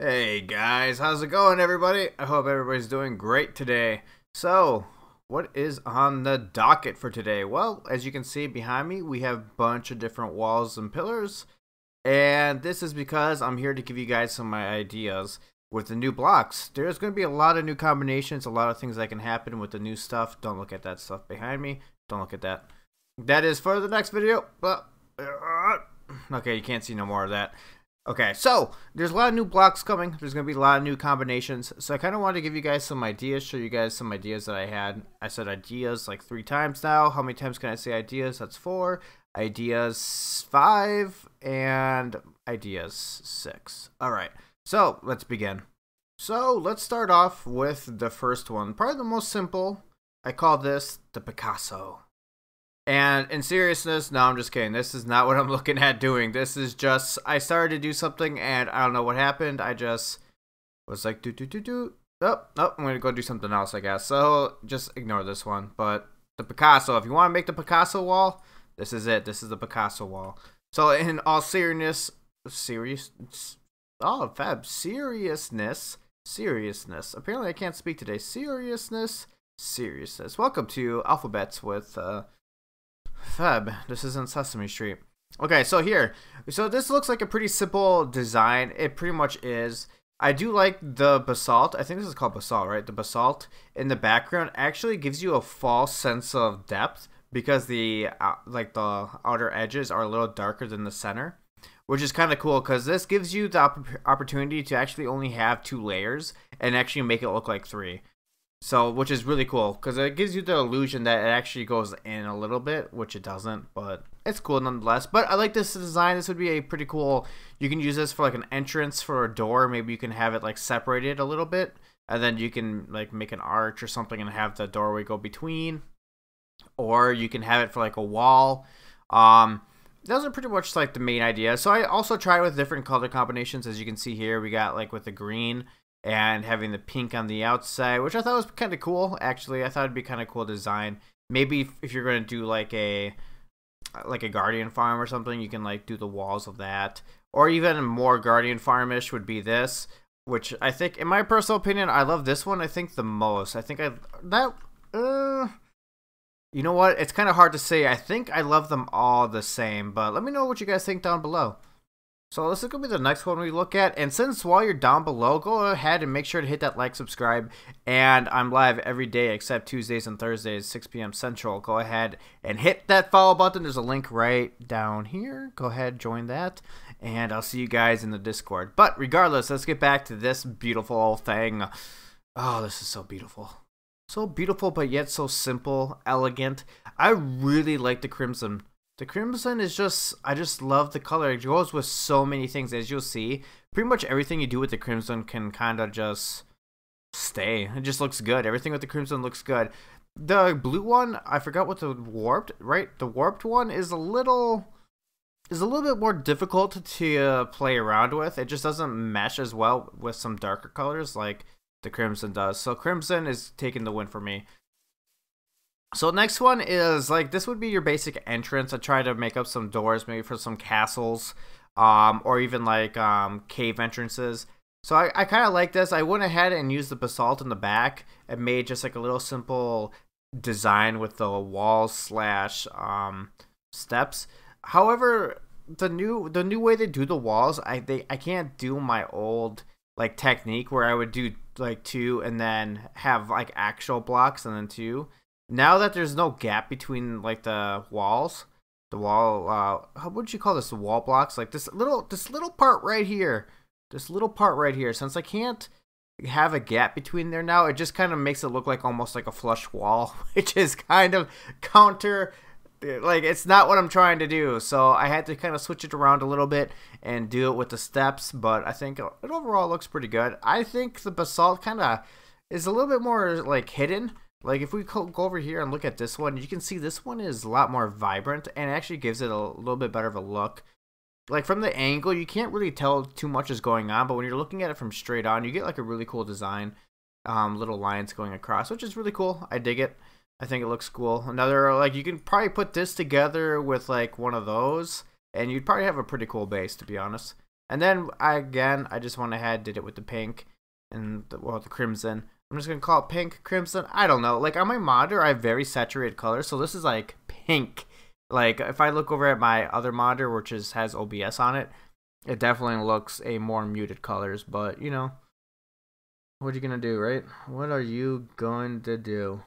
Hey guys, how's it going everybody? I hope everybody's doing great today. So, what is on the docket for today? Well, as you can see behind me, we have a bunch of different walls and pillars. And this is because I'm here to give you guys some of my ideas with the new blocks. There's going to be a lot of new combinations, a lot of things that can happen with the new stuff. Don't look at that stuff behind me. Don't look at that. That is for the next video. Okay, you can't see no more of that. Okay, so there's a lot of new blocks coming. There's going to be a lot of new combinations. So I kind of wanted to give you guys some ideas, show you guys some ideas that I had. I said ideas like 3 times now. How many times can I say ideas? That's 4. Ideas 5 and ideas 6. All right, so let's begin. So let's start off with the first one. Probably the most simple. I call this the Picasso. And in seriousness, no, I'm just kidding. This is not what I'm looking at doing. This is just, I started to do something and I don't know what happened. I just was like, Oh, I'm going to go do something else, I guess. So just ignore this one. But the Picasso, if you want to make the Picasso wall, this is it. This is the Picasso wall. So in all seriousness, seriousness. Apparently I can't speak today. Seriousness. Welcome to Alphabets with, Feb. This is in Sesame Street. Okay, so here. So this looks like a pretty simple design. It pretty much is. I do like the basalt. I think this is called basalt, right? The basalt in the background actually gives you a false sense of depth because the like the outer edges are a little darker than the center, which is kind of cool because this gives you the opportunity to actually only have 2 layers and actually make it look like 3. So, which is really cool, because it gives you the illusion that it actually goes in a little bit, which it doesn't, but it's cool nonetheless. But I like this design. This would be a pretty cool, you can use this for like an entrance for a door. Maybe you can have it like separated a little bit, and then you can like make an arch or something and have the doorway go between. Or you can have it for like a wall. Those are pretty much like the main idea. So I also tried with different color combinations. As you can see here, we got like with the green and having the pink on the outside, which I thought was kind of cool. Actually, I thought it'd be kind of cool design. Maybe if you're going to do like a Guardian Farm or something, you can like do the walls of that. Or even more Guardian Farm-ish would be this, which I think, in my personal opinion, I love this one, I think, the most. I think you know what? It's kind of hard to say. I think I love them all the same, but let me know what you guys think down below. So this is going to be the next one we look at. And since while you're down below, go ahead and make sure to hit that like, subscribe. And I'm live every day except Tuesdays and Thursdays, 6 p.m. Central. Go ahead and hit that follow button. There's a link right down here. Go ahead, join that. And I'll see you guys in the Discord. But regardless, let's get back to this beautiful thing. Oh, this is so beautiful. So beautiful, but yet so simple, elegant. I really like the crimson. The crimson is just, I just love the color. It goes with so many things, as you'll see. Pretty much everything you do with the crimson can kind of just stay. It just looks good. Everything with the crimson looks good. The blue one, I forgot what the warped, right? The warped one is a little bit more difficult to play around with. It just doesn't mesh as well with some darker colors like the crimson does. So crimson is taking the win for me. So next one is like, this would be your basic entrance. I try to make up some doors maybe for some castles or even like cave entrances. So I kind of like this. I went ahead and used the basalt in the back and made just like a little simple design with the walls slash steps. However, the new way they do the walls, I can't do my old like technique where I would do like 2 and then have like actual blocks and then 2. Now that there's no gap between like the walls, how would you call this? The wall blocks, like this little part right here, Since I can't have a gap between there now, it just kind of makes it look like almost like a flush wall, which is kind of counter. Like, it's not what I'm trying to do, so I had to kind of switch it around a little bit and do it with the steps. But I think it overall looks pretty good. I think the basalt kind of is a little bit more like hidden. Like if we go over here and look at this one, you can see this one is a lot more vibrant and actually gives it a little bit better of a look. Like from the angle, you can't really tell too much is going on, but when you're looking at it from straight on, you get like a really cool design. Little lines going across, which is really cool. I dig it. I think it looks cool. Another, like, you can probably put this together with like one of those and you'd probably have a pretty cool base, to be honest. And then I just went ahead, did it with the pink and the crimson. I'm just gonna call it pink, crimson. I don't know. Like on my monitor, I have very saturated colors, so this is like pink. Like if I look over at my other monitor, which has OBS on it, it definitely looks a more muted colors. But you know, what are you gonna do, right? What are you going to do?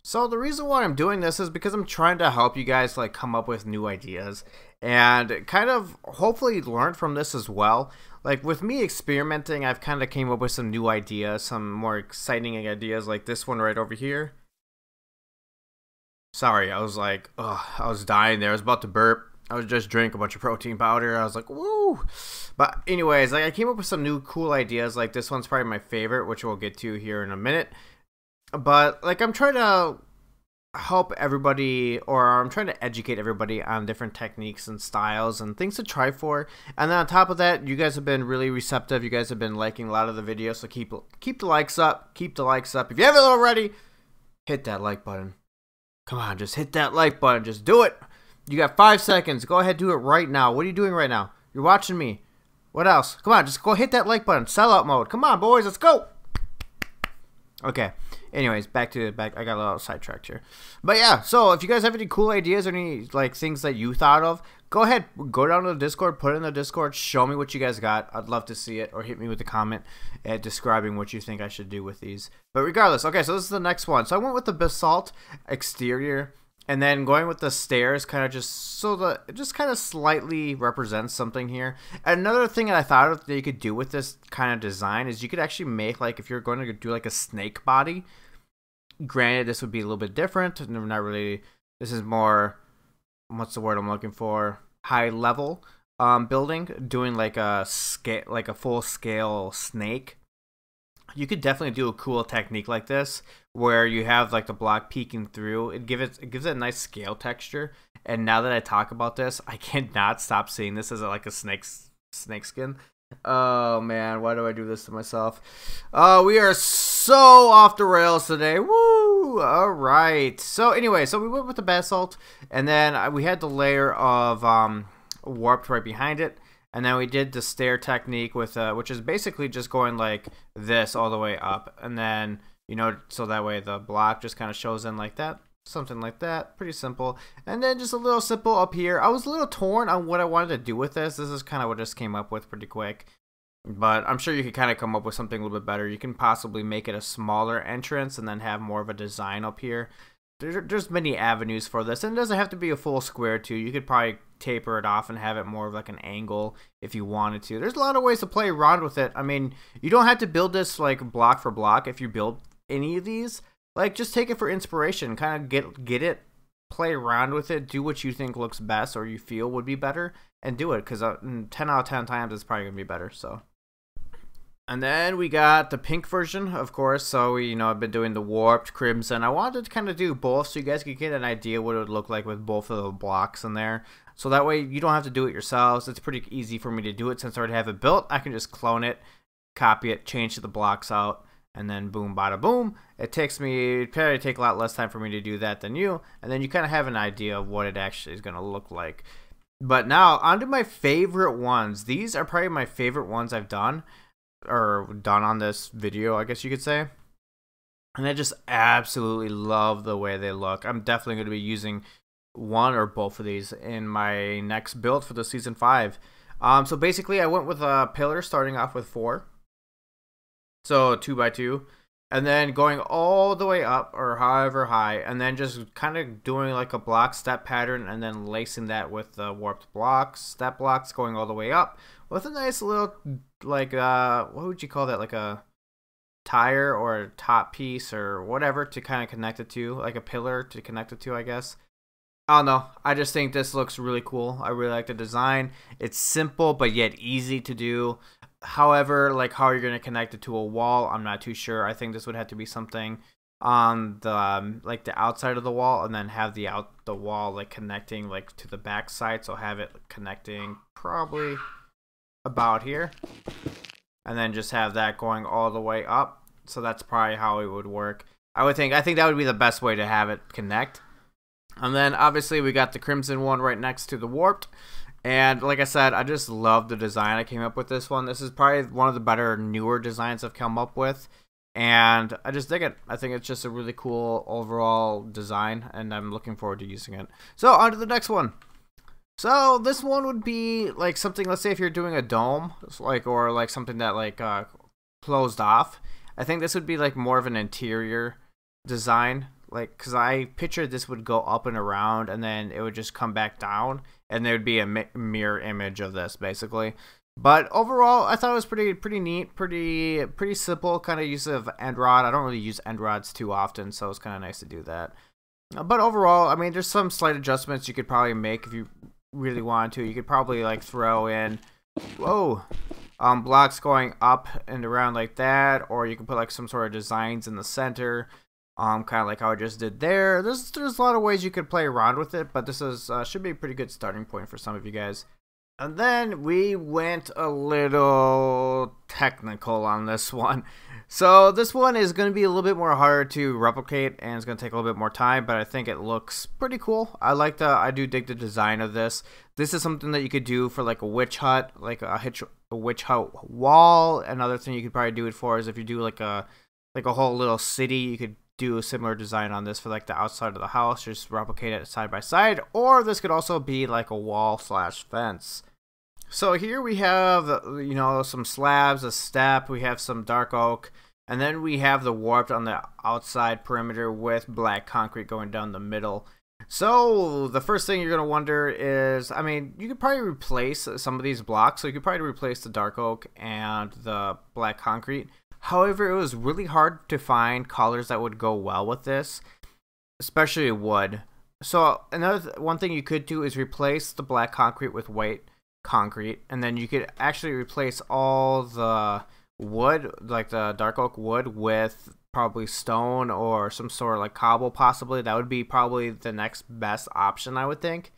So the reason why I'm doing this is because I'm trying to help you guys like come up with new ideas and kind of hopefully learn from this as well. Like with me experimenting, I've kind of came up with some new ideas, some more exciting ideas like this one right over here. Sorry, I was like, ugh, I was dying there. I was about to burp. I was just drinking a bunch of protein powder. I was like, woo. But anyways, like I came up with some new cool ideas. Like this one's probably my favorite, which we'll get to here in a minute. But like I'm trying to help everybody, or I'm trying to educate everybody on different techniques and styles and things to try for. And then on top of that, you guys have been really receptive. You guys have been liking a lot of the videos, so keep the likes up. Keep the likes up. If you haven't already, hit that like button. Come on, just hit that like button. Just do it. You got 5 seconds. Go ahead, do it right now. What are you doing right now? You're watching me. What else? Come on, just go hit that like button. Sellout mode. Come on, boys, let's go. Okay. Anyways, back. I got a little sidetracked here, but yeah. So if you guys have any cool ideas or any like things that you thought of, go ahead, go down to the Discord, put it in the Discord, show me what you guys got. I'd love to see it, or hit me with a comment describing what you think I should do with these. But regardless, okay. So this is the next one. So I went with the basalt exterior, and then going with the stairs, kind of just kind of slightly represents something here. And another thing that I thought of that you could do with this kind of design is you could actually make, like, if you're going to do like a snake body. Granted, this would be a little bit different. Not really. This is more, what's the word I'm looking for? High level building, doing like a full scale snake. You could definitely do a cool technique like this, where you have like the block peeking through. It gives it a nice scale texture. And now that I talk about this, I cannot stop seeing this as like a snake skin. Oh man, why do I do this to myself? We are so off the rails today. Woo! All right. So anyway, so we went with the basalt, and then we had the layer of warped right behind it. And then we did the stair technique with which is basically just going like this all the way up, and then, you know, so that way the block just kind of shows in like that, something like that. Pretty simple. And then just a little simple up here. I was a little torn on what I wanted to do with this. This is kind of what I just came up with pretty quick, but I'm sure you could kind of come up with something a little bit better. You can possibly make it a smaller entrance and then have more of a design up here. There's many avenues for this, and it doesn't have to be a full square too. You could probably taper it off and have it more of like an angle if you wanted to. There's a lot of ways to play around with it. I mean, you don't have to build this like block for block. If you build any of these, like, just take it for inspiration, kind of get it, play around with it, do what you think looks best or you feel would be better, and do it, because 10 out of 10 times it's probably gonna be better. So. And then we got the pink version, of course. So we, I've been doing the warped, crimson. I wanted to kind of do both so you guys could get an idea what it would look like with both of the blocks in there. So that way you don't have to do it yourselves. It's pretty easy for me to do it since I already have it built. I can just clone it, copy it, change the blocks out, and then boom, bada boom. It probably take a lot less time for me to do that than you. And then you kind of have an idea of what it actually is going to look like. But now, on to my favorite ones. These are probably my favorite ones I've done. Or done on this video, I guess you could say. And I just absolutely love the way they look. I'm definitely going to be using one or both of these in my next build for the season 5. So basically I went with a pillar starting off with 4. So 2x2. And then going all the way up, or however high, and then just kind of doing like a block step pattern, and then lacing that with the warped blocks, step blocks going all the way up, with a nice little, like, what would you call that, like a tire or a top piece or whatever to kind of connect it to, like a pillar to connect it to, I guess. I don't know. I just think this looks really cool. I really like the design. It's simple, but yet easy to do. However, like how you're going to connect it to a wall, I'm not too sure. I think this would have to be something on the like the outside of the wall, and then have the wall like connecting like to the back side. So have it connecting probably about here, and then just have that going all the way up. So that's probably how it would work. I think that would be the best way to have it connect. And then obviously we got the crimson one right next to the warped. And like I said, I just love the design I came up with this one. This is probably one of the better, newer designs I've come up with. And I just dig it. I think it's just a really cool overall design, and I'm looking forward to using it. So, on to the next one. So, this one would be like something, let's say if you're doing a dome, or like something that like closed off. I think this would be like more of an interior design. Like, because I pictured this would go up and around, and then it would just come back down, and there would be a mirror image of this, basically. But overall, I thought it was pretty neat, pretty simple kind of use of end rod. I don't really use end rods too often, so it's kind of nice to do that. But overall, I mean, there's some slight adjustments you could probably make if you really wanted to. You could probably like throw in, blocks going up and around like that, or you can put like some sort of designs in the center, kind of like how I just did there. There's a lot of ways you could play around with it, but this is should be a pretty good starting point for some of you guys. And then we went a little technical on this one. So this one is going to be a little bit more harder to replicate, and it's going to take a little bit more time, but I think it looks pretty cool. I do dig the design of this. This is something that you could do for like a witch hut, like a witch hut wall. Another thing you could probably do it for is if you do like a whole little city, you could do a similar design on this for like the outside of the house, just replicate it side by side. Or this could also be like a wall / fence. So here we have, some slabs, a step, we have some dark oak, and then we have the warped on the outside perimeter with black concrete going down the middle. So the first thing you're going to wonder is, I mean, you could probably replace some of these blocks. So you could probably replace the dark oak and the black concrete. However, it was really hard to find colors that would go well with this, especially wood. So one thing you could do is replace the black concrete with white concrete, and then you could actually replace all the wood, like the dark oak wood, with probably stone or some sort of like cobble possibly. That would be probably the next best option, I would think.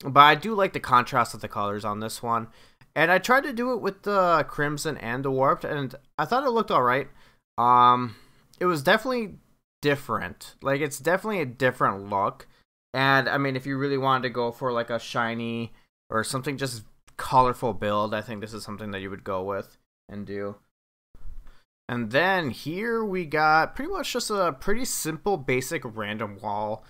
But I do like the contrast of the colors on this one. And I tried to do it with the crimson and the warped, and I thought it looked alright. It was definitely different. Like, it's definitely a different look. And, I mean, if you really wanted to go for like a shiny or something just colorful build, I think this is something that you would go with and do. And then here we got pretty much just a pretty simple basic random wall.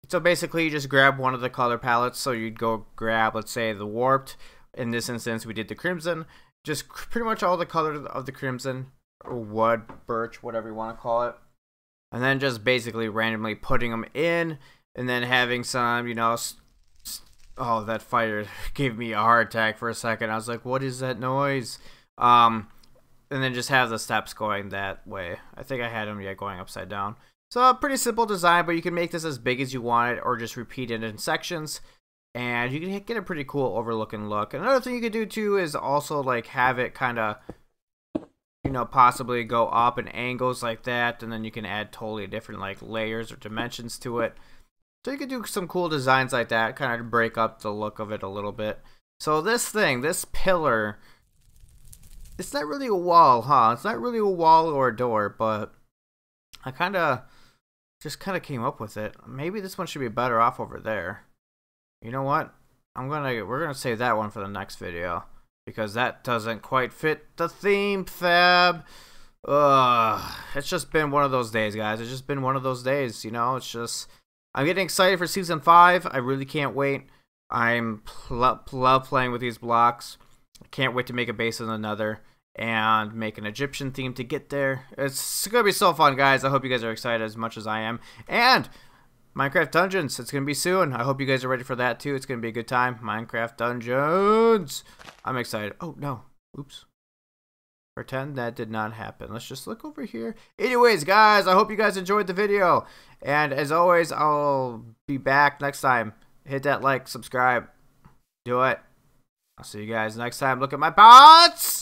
So basically you just grab one of the color palettes. So you'd go grab, let's say, the warped. In this instance we did the crimson, just pretty much all the colors of the crimson, or wood, birch, whatever you want to call it, and then just basically randomly putting them in, and then having some, oh, that fire gave me a heart attack for a second. I was like, what is that noise? And then just have the steps going that way. I think I had them, going upside down. So a pretty simple design, but you can make this as big as you want it, or just repeat it in sections, and you can get a pretty cool overlooking look. Another thing you could do too is also like have it kind of, possibly go up in angles like that, and then you can add totally different like layers or dimensions to it. So you could do some cool designs like that, kind of break up the look of it a little bit. So this pillar, it's not really a wall, huh? It's not really a wall or a door, but I just came up with it. Maybe this one should be better off over there. You know what? We're gonna save that one for the next video, because that doesn't quite fit the theme, Fab. It's just been one of those days, guys. It's just been one of those days, it's just, I'm getting excited for season 5. I really can't wait. I'm love playing with these blocks. I can't wait to make a base in another and make an Egyptian theme to get there. It's gonna be so fun, guys. I hope you guys are excited as much as I am. And Minecraft Dungeons, it's going to be soon. I hope you guys are ready for that too. It's going to be a good time. Minecraft Dungeons. I'm excited. Oh, no. Oops. Pretend that did not happen. Let's just look over here. Anyways, guys, I hope you guys enjoyed the video. And as always, I'll be back next time. Hit that like, subscribe. Do it. I'll see you guys next time. Look at my pots.